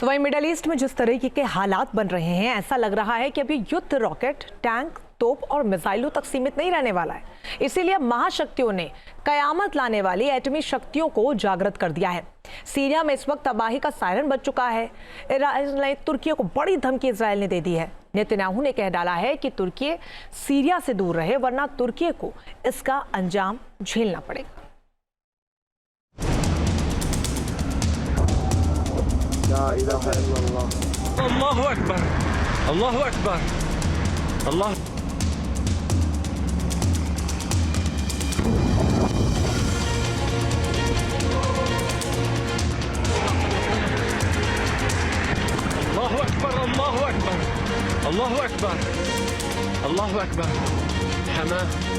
तो वहीं middle east में जिस तरीके के हालात बन रहे हैं, ऐसा लग रहा है कि अभी युद्ध रॉकेट, टैंक, तोप और मिसाइलों तक सीमित नहीं रहने वाला है। इसीलिए महाशक्तियों ने कयामत लाने वाली एटमी शक्तियों को जागृत कर दिया है। सीरिया में इस वक्त तबाही का सायरन बज चुका है। तुर्की को बड़ी धमकी इजराइल ने दे दी है। नेतन्याहू ने कह डाला है कि तुर्की सीरिया से दूर रहे, वरना तुर्की को इसका अंजाम झेलना पड़ेगा। अल्लाहु अकबर, अल्लाहु अकबर, अल्लाह। अल्लाहु अकबर, अल्लाहु अकबर, अल्लाहु अकबर, अल्लाहु अकबर। हमा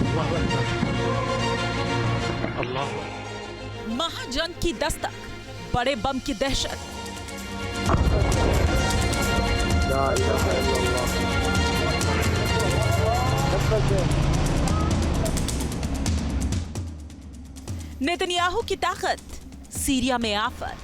अल्लाहु अकबर, अल्लाहु अकबर। महाजंग की दस्तक, बड़े बम की दहशत। नेतन्याहू की ताकत, सीरिया में आफत।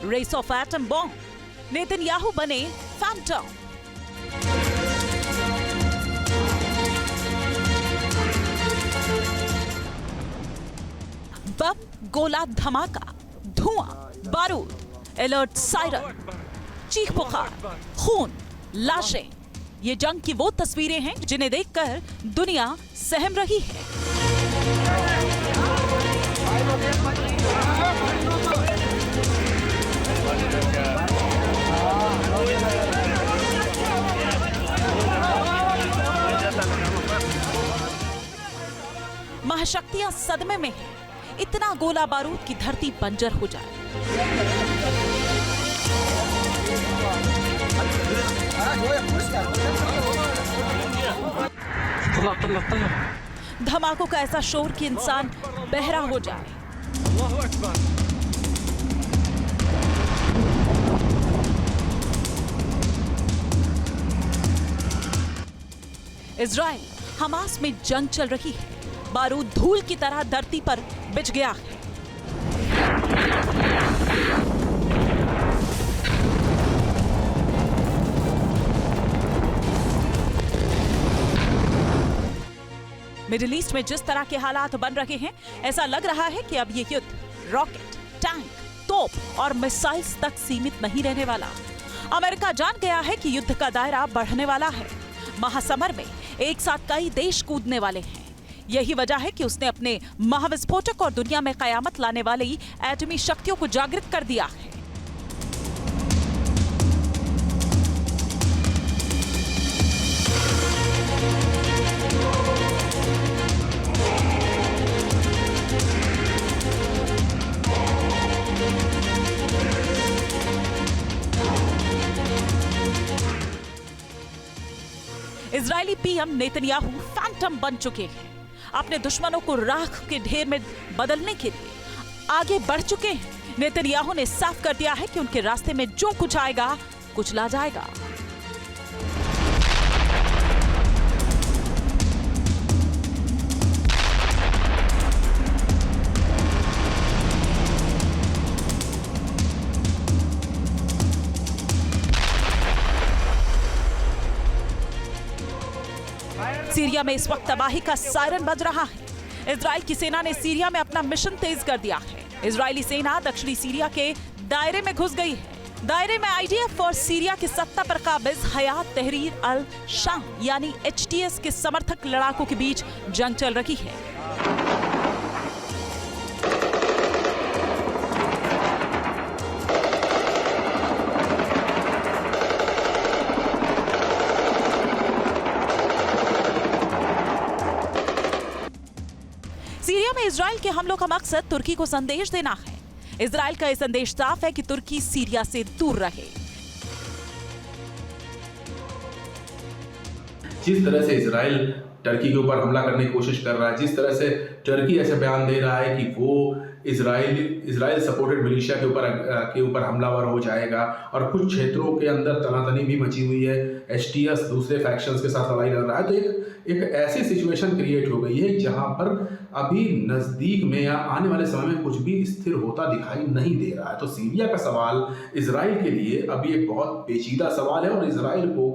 Race of atom bomb, Netanyahu बने फैंटम। बम, गोला, धमाका, धुआं, बारूद, अलर्ट सायरन, चीख पुकार, खून, लाशें। ये जंग की वो तस्वीरें हैं जिन्हें देखकर दुनिया सहम रही है। महाशक्तियां सदमे में हैं। इतना गोला बारूद की धरती बंजर हो जाए। धमाकों का ऐसा शोर कि इंसान बहरा हो जाए। अल्लाहु अकबर। इजराइल हमास में जंग चल रही है। बारूद धूल की तरह धरती पर बिछ गया है। मिडिल ईस्ट में जिस तरह के हालात बन रहे हैं, ऐसा लग रहा है कि अब ये युद्ध रॉकेट, टैंक, तोप और मिसाइल्स तक सीमित नहीं रहने वाला। अमेरिका जान गया है कि युद्ध का दायरा बढ़ने वाला है। महासमर में एक साथ कई देश कूदने वाले हैं। यही वजह है कि उसने अपने महाविस्फोटक और दुनिया में कयामत लाने वाली एटमी शक्तियों को जागृत कर दिया है। इजरायली पीएम नेतन्याहू फैंटम बन चुके हैं। अपने दुश्मनों को राख के ढेर में बदलने के लिए आगे बढ़ चुके हैं। नेतन्याहू ने साफ कर दिया है कि उनके रास्ते में जो कुछ आएगा, कुचला जाएगा। सीरिया में इस वक्त तबाही का सायरन बज रहा है। इजराइल की सेना ने सीरिया में अपना मिशन तेज कर दिया है। इजरायली सेना दक्षिणी सीरिया के दायरे में घुस गई है। दायरे में आईडीएफ और सीरिया की सत्ता पर काबिज हयात तहरीर अल शाम यानी एचटीएस के समर्थक लड़ाकों के बीच जंग चल रही है। सीरिया में इजराइल के हमलों का मकसद तुर्की को संदेश देना है। इजराइल का यह संदेश साफ है कि तुर्की सीरिया से दूर रहे। जिस तरह से इजराइल टर्की के ऊपर हमला करने की कोशिश कर रहा है, जिस तरह से टर्की ऐसे बयान दे रहा है कि वो इजराइल सपोर्टेड मिलिशिया के ऊपर हमलावर हो जाएगा, और कुछ क्षेत्रों के अंदर तनातनी भी मची हुई है, एचटीएस दूसरे फैक्शंस के साथ लड़ाई लड़ रहा है, तो एक ऐसी सिचुएशन क्रिएट हो गई है जहां पर अभी नज़दीक में या आने वाले समय में कुछ भी स्थिर होता दिखाई नहीं दे रहा है। तो सीरिया का सवाल इजराइल के लिए अभी एक बहुत पेचीदा सवाल है, और इजराइल को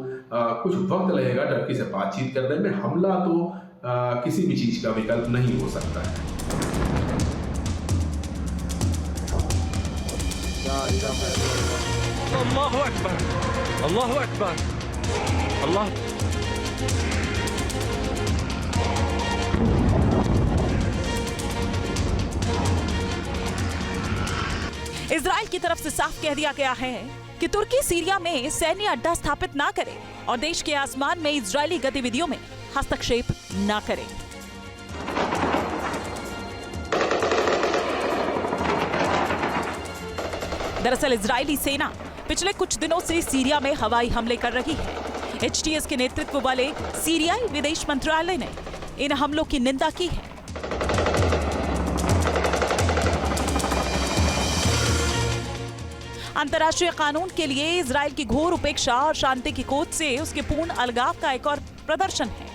कुछ वक्त लगेगा टर्की से बातचीत करने में। हमला तो किसी भी चीज का विकल्प नहीं हो सकता है। अल्लाहु अकबर, अल्लाहु अकबर, अल्लाह। इजराइल की तरफ से साफ कह दिया गया है कि तुर्की सीरिया में सैन्य अड्डा स्थापित ना करे और देश के आसमान में इजरायली गतिविधियों में हस्तक्षेप ना करे। दरअसल इजरायली सेना पिछले कुछ दिनों से सीरिया में हवाई हमले कर रही है। एचटीएस के नेतृत्व वाले सीरियाई विदेश मंत्रालय ने इन हमलों की निंदा की है। अंतर्राष्ट्रीय कानून के लिए इजराइल की घोर उपेक्षा और शांति की खोज से उसके पूर्ण अलगाव का एक और प्रदर्शन है।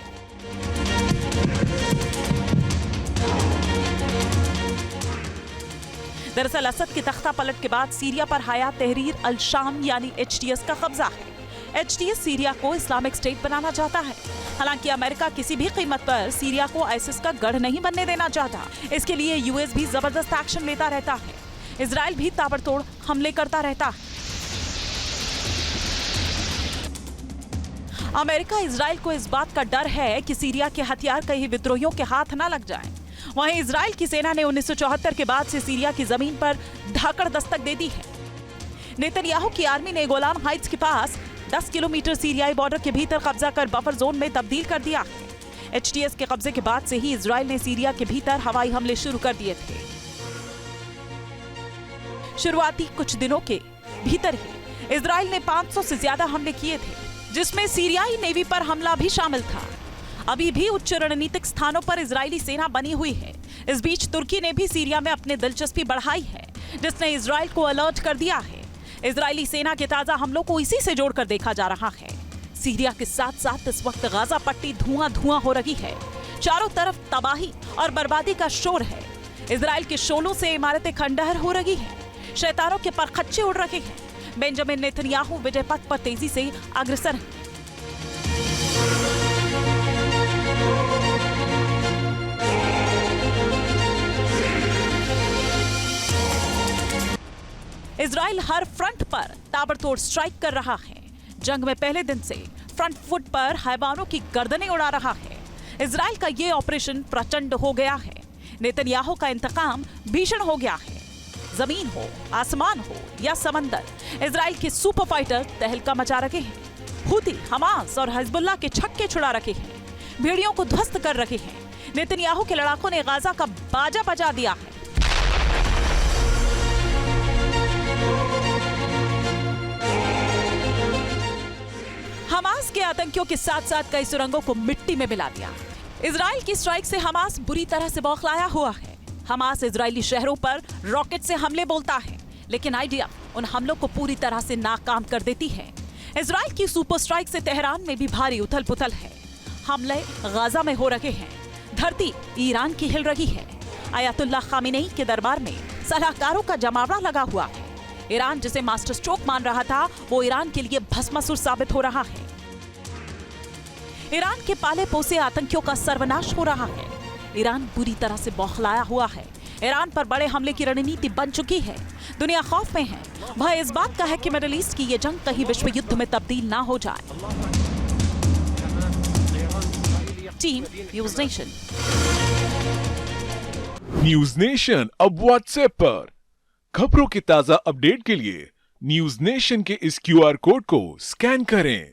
दरअसल असद के तख्ता पलट के बाद सीरिया पर हयात तहरीर अल शाम यानी एचटीएस का कब्जा है। एचटीएस सीरिया को इस्लामिक स्टेट बनाना चाहता है। हालांकि अमेरिका किसी भी कीमत पर सीरिया को आईसिस का गढ़ नहीं बनने देना चाहता। इसके लिए यूएस भी जबरदस्त एक्शन लेता रहता है। इजराइल भी ताबड़तोड़ हमले करता रहता है। अमेरिका इजराइल को इस बात का डर है कि सीरिया के हथियार कहीं विद्रोहियों के हाथ ना लग जाएं। वहीं इजराइल की सेना ने 1974 के बाद से सीरिया की जमीन पर धाकड़ दस्तक दे दी है। नेतन्याहू की आर्मी ने गोलान हाइट्स के पास 10 किलोमीटर सीरियाई बॉर्डर के भीतर कब्जा कर बफर जोन में तब्दील कर दिया है। एचटीएस के कब्जे के बाद से ही इजराइल ने सीरिया के भीतर हवाई हमले शुरू कर दिए थे। शुरुआती कुछ दिनों के भीतर ही इजराइल ने 500 से ज्यादा हमले किए थे, जिसमें सीरियाई नेवी पर हमला भी शामिल था। अभी भी उच्च रणनीतिक स्थानों पर इजरायली सेना बनी हुई है। इस बीच तुर्की ने भी सीरिया में अपनी दिलचस्पी बढ़ाई है, जिसने इजराइल को अलर्ट कर दिया है। इजरायली सेना के ताजा हमलों को इसी से जोड़कर देखा जा रहा है। सीरिया के साथ साथ इस वक्त गाजा पट्टी धुआं हो रही है। चारों तरफ तबाही और बर्बादी का शोर है। इजराइल के शोलों से इमारतें खंडहर हो रही है। शैतानों के परखच्चे उड़ रहे हैं। बेंजामिन नेतन्याहू विजय पथ पर तेजी से अग्रसर हैं। इजराइल हर फ्रंट पर ताबड़तोड़ स्ट्राइक कर रहा है। जंग में पहले दिन से फ्रंट फुट पर हैवानों की गर्दनें उड़ा रहा है। इजराइल का ये ऑपरेशन प्रचंड हो गया है। नेतन्याहू का इंतकाम भीषण हो गया है। जमीन हो, आसमान हो या समंदर, इजराइल के सुपर फाइटर तहलका मचा रखे हैं। हुती, हमास और हिजबुल्लाह के छक्के छुड़ा रखे हैं। भेड़ियों को ध्वस्त कर रखे हैं। नेतन्याहू के लड़ाकों ने गाजा का बाजा बजा दिया है। हमास के आतंकियों के साथ साथ कई सुरंगों को मिट्टी में मिला दिया। इजराइल की स्ट्राइक से हमास बुरी तरह से बौखलाया हुआ है। हमास इजरायली शहरों पर रॉकेट से हमले बोलता है, लेकिन आइडिया उन हमलों को पूरी तरह से नाकाम कर देती है। इजराइल की सुपर स्ट्राइक से तेहरान में भी भारी उथल पुथल है। हमले गाजा में हो रहे हैं। धरती ईरान की हिल रही है। आयतुल्लाह खामेनी के दरबार में सलाहकारों का जमावड़ा लगा हुआ है। ईरान जिसे मास्टर स्ट्रोक मान रहा था, वो ईरान के लिए भस्मासुर साबित हो रहा है। ईरान के पाले पोसे आतंकियों का सर्वनाश हो रहा है। ईरान बुरी तरह से बौखलाया हुआ है। ईरान पर बड़े हमले की रणनीति बन चुकी है। दुनिया खौफ में है। भय इस बात का है कि मिडिल ईस्ट की ये जंग कहीं विश्व युद्ध में तब्दील ना हो जाए। Team news nation. News nation अब व्हाट्सएप पर खबरों के ताजा अपडेट के लिए न्यूज नेशन के इस QR कोड को स्कैन करें।